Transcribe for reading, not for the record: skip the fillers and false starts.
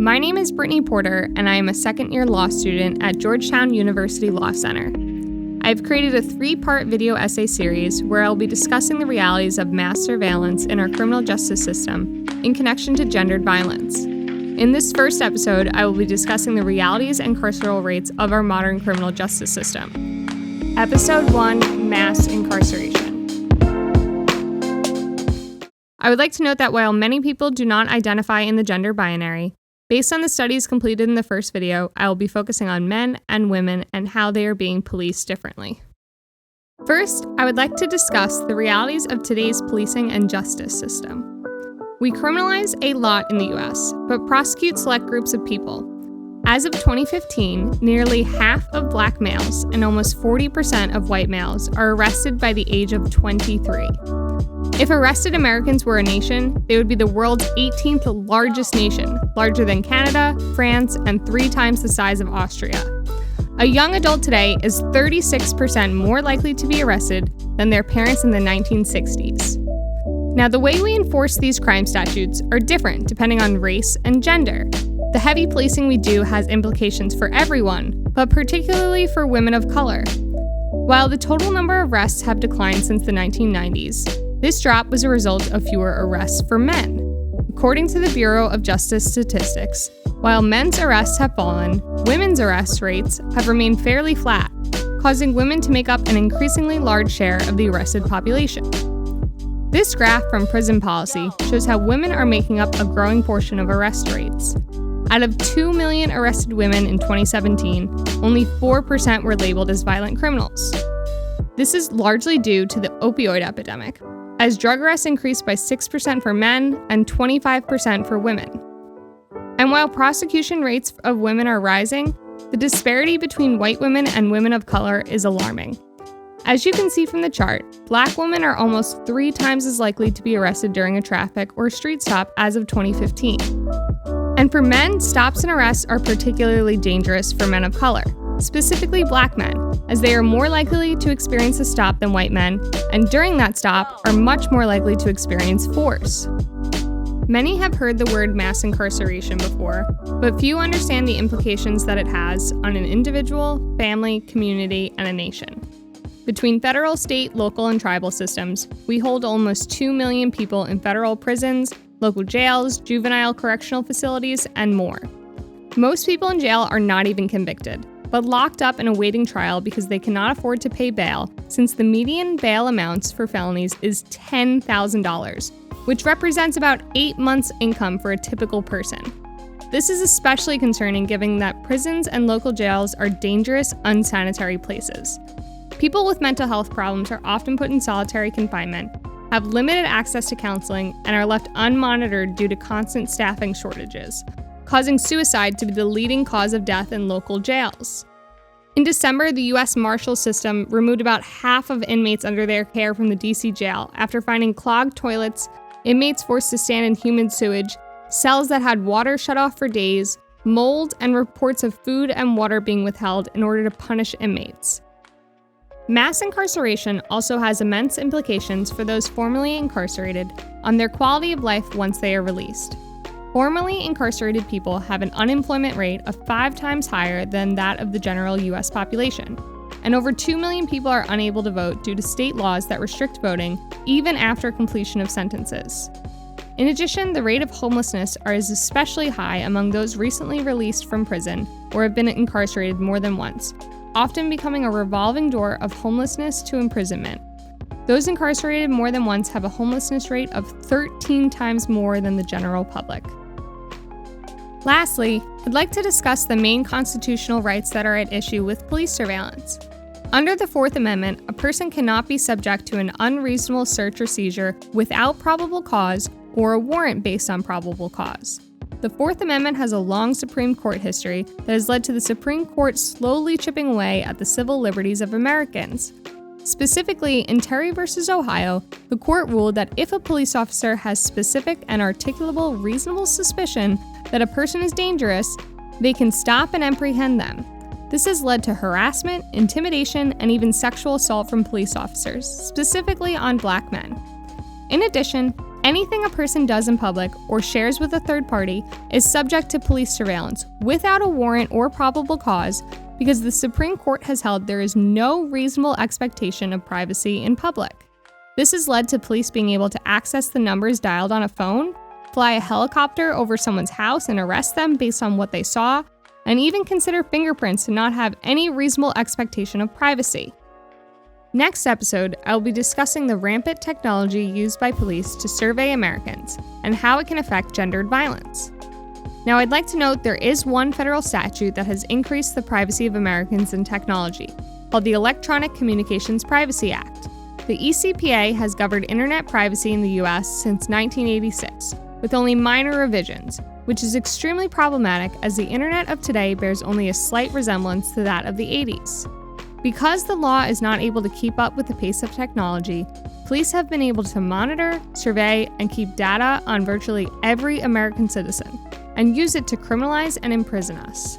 My name is Brittany Porter, and I am a second-year law student at Georgetown University Law Center. I've created a 3-part video essay series where I'll be discussing the realities of mass surveillance in our criminal justice system in connection to gendered violence. In this first episode, I will be discussing the realities and carceral rates of our modern criminal justice system. Episode 1, Mass Incarceration. I would like to note that while many people do not identify in the gender binary, based on the studies completed in the first video, I will be focusing on men and women and how they are being policed differently. First, I would like to discuss the realities of today's policing and justice system. We criminalize a lot in the US, but prosecute select groups of people. As of 2015, nearly half of Black males and almost 40% of white males are arrested by the age of 23. If arrested Americans were a nation, they would be the world's 18th largest nation, larger than Canada, France, and 3 times the size of Austria. A young adult today is 36% more likely to be arrested than their parents in the 1960s. Now, the way we enforce these crime statutes are different depending on race and gender. The heavy policing we do has implications for everyone, but particularly for women of color. While the total number of arrests have declined since the 1990s, this drop was a result of fewer arrests for men. According to the Bureau of Justice Statistics, while men's arrests have fallen, women's arrest rates have remained fairly flat, causing women to make up an increasingly large share of the arrested population. This graph from Prison Policy shows how women are making up a growing portion of arrest rates. Out of 2 million arrested women in 2017, only 4% were labeled as violent criminals. This is largely due to the opioid epidemic, as drug arrests increased by 6% for men and 25% for women. And while prosecution rates of women are rising, the disparity between white women and women of color is alarming. As you can see from the chart, Black women are almost 3 times as likely to be arrested during a traffic or street stop as of 2015. And for men, stops and arrests are particularly dangerous for men of color, specifically Black men, as they are more likely to experience a stop than white men, and during that stop are much more likely to experience force. Many have heard the word mass incarceration before, but few understand the implications that it has on an individual, family, community, and a nation. Between federal, state, local, and tribal systems, we hold almost 2 million people in federal prisons, local jails, juvenile correctional facilities, and more. Most people in jail are not even convicted, but locked up and awaiting trial because they cannot afford to pay bail, since the median bail amounts for felonies is $10,000, which represents about 8 months' income for a typical person. This is especially concerning given that prisons and local jails are dangerous, unsanitary places. People with mental health problems are often put in solitary confinement, have limited access to counseling, and are left unmonitored due to constant staffing shortages, causing suicide to be the leading cause of death in local jails. In December, the U.S. Marshal System removed about half of inmates under their care from the D.C. jail after finding clogged toilets, inmates forced to stand in humid sewage, cells that had water shut off for days, mold, and reports of food and water being withheld in order to punish inmates. Mass incarceration also has immense implications for those formerly incarcerated on their quality of life once they are released. Formerly incarcerated people have an unemployment rate of 5 times higher than that of the general U.S. population, and over 2 million people are unable to vote due to state laws that restrict voting even after completion of sentences. In addition, the rate of homelessness is especially high among those recently released from prison or have been incarcerated more than once, often becoming a revolving door of homelessness to imprisonment. Those incarcerated more than once have a homelessness rate of 13 times more than the general public. Lastly, I'd like to discuss the main constitutional rights that are at issue with police surveillance. Under the Fourth Amendment, a person cannot be subject to an unreasonable search or seizure without probable cause or a warrant based on probable cause. The Fourth Amendment has a long Supreme Court history that has led to the Supreme Court slowly chipping away at the civil liberties of Americans. Specifically, in Terry v. Ohio, the court ruled that if a police officer has specific and articulable reasonable suspicion that a person is dangerous, they can stop and apprehend them. This has led to harassment, intimidation, and even sexual assault from police officers, specifically on Black men. In addition, Anything a person does in public or shares with a third party is subject to police surveillance without a warrant or probable cause because the Supreme Court has held there is no reasonable expectation of privacy in public. This has led to police being able to access the numbers dialed on a phone, fly a helicopter over someone's house and arrest them based on what they saw, and even consider fingerprints to not have any reasonable expectation of privacy. Next episode, I will be discussing the rampant technology used by police to survey Americans and how it can affect gendered violence. Now, I'd like to note there is one federal statute that has increased the privacy of Americans in technology, called the Electronic Communications Privacy Act. The ECPA has governed internet privacy in the US since 1986, with only minor revisions, which is extremely problematic as the internet of today bears only a slight resemblance to that of the 80s. Because the law is not able to keep up with the pace of technology, police have been able to monitor, survey, and keep data on virtually every American citizen, and use it to criminalize and imprison us.